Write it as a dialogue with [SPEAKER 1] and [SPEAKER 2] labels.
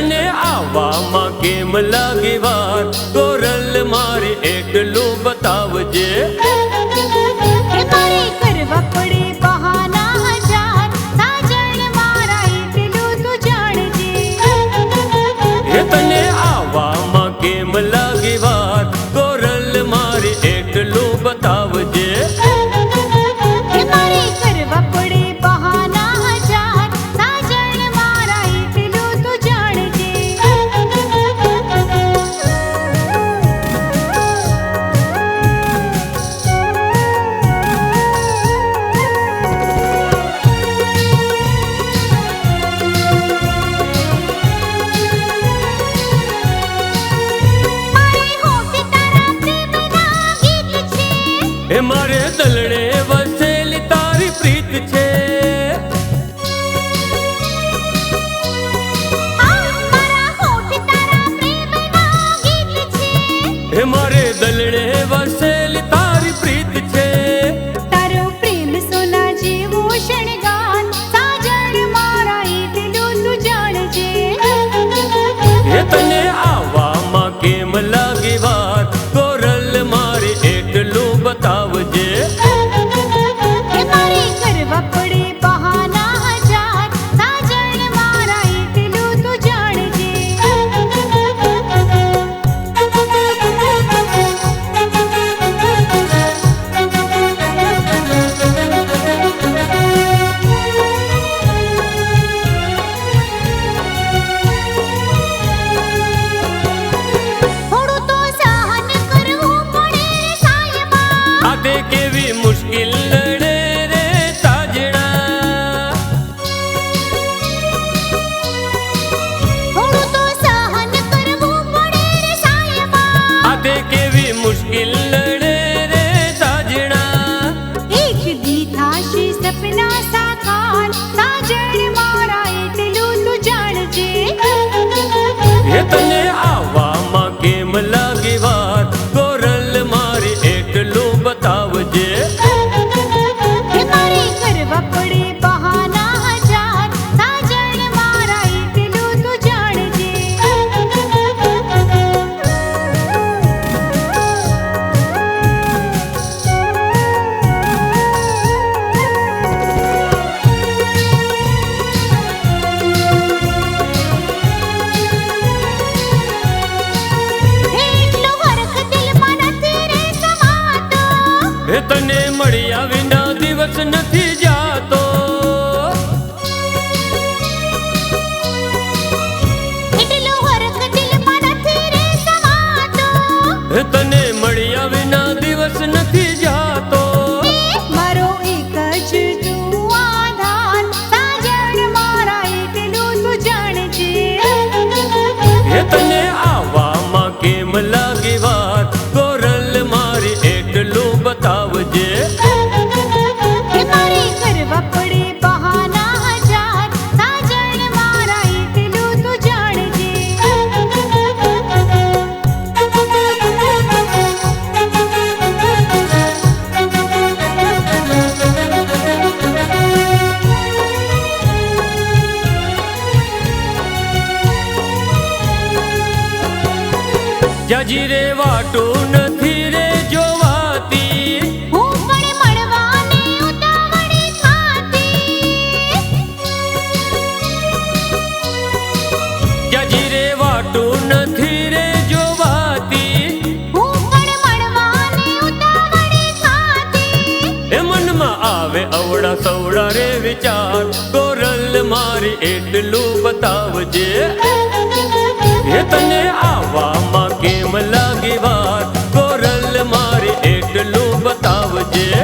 [SPEAKER 1] તને આવવામાં કેમ લાગી વાર કોરલ મારી એટલું બતાવજે
[SPEAKER 2] મારે કરવા પડે બહાના હજાર સાજણ મારા એટલું તું જાણજે
[SPEAKER 1] તને આવવામાં કેમ લાગી વાર કોરલ મારી એટલું બતાવજે
[SPEAKER 2] મારે કરવા પડે બહાના હજાર સાજણ મારા એટલું તું જાણજે
[SPEAKER 1] મારે દલડે વસેલી તારી પ્રીત છે મારે દલડે વસેલી તારી પ્રીત છે
[SPEAKER 2] તારો પ્રેમ સોના જેવો શણગાર સાજણ મારા એટલું તું જાણજે
[SPEAKER 1] તને આવવામાં કેમ લાગી વાર કોરલ મારી એટલું બતાવજે
[SPEAKER 2] મારે કરવા પડે બહાના હજાર સાજણ મારા એટલું તું જાણજે થોડું તો સહન કરવું પડે સાયબા
[SPEAKER 1] આતે કેવી મુશ્કેલ લડે રે સાજણા
[SPEAKER 2] થોડું તો સહન કરવું પડે સાયબા
[SPEAKER 1] આતે કેવી મુશ્કેલ લડે રે સાજણા
[SPEAKER 2] એક દી થાશે સપના સાકાર સાજણ મારા એટલું તું જાણજે
[SPEAKER 1] તને આવવામાં કેમ લાગી વાર કોરલ મારી એટલું બતાવજે
[SPEAKER 2] મારે કરવા પડે બહાના હજાર સાજણ મારા એટલું તું જાણજે એટલો હરખ દિલમાં નથી રે સમાતો
[SPEAKER 1] તને મળ્યા વિના દિવસ નથી જાતો
[SPEAKER 2] એટલો હરખ દિલમાં નથી રે સમાતો
[SPEAKER 1] તને મળ્યા વિના દિવસ નથી જાતો
[SPEAKER 2] મારો એક જ તું આધાર સાજણ મારા એટલું તું જાણજે
[SPEAKER 1] તને આવવામાં કેમ લાગી વાર કોરલ મારી એટલું બતાવજે
[SPEAKER 2] મારે કરવા પડે બહાના હજાર સાજણ મારા એટલું તું જાણજે
[SPEAKER 1] જાજી રે વાટું નથી રે જોવાતી
[SPEAKER 2] હું પણ મળવાની ઉતાવળી થાતી
[SPEAKER 1] જાજી રે વાટું નથી રે જોવાતી
[SPEAKER 2] હું પણ મળવાની ઉતાવળી થાતી
[SPEAKER 1] એ મનમાં આવે અવડા સવડા રે વિચાર કોરલ મારી એટલું બતાવજે તને આવવામાં કેમ લાગી વાર કોરલ મારી એટલું બતાવજે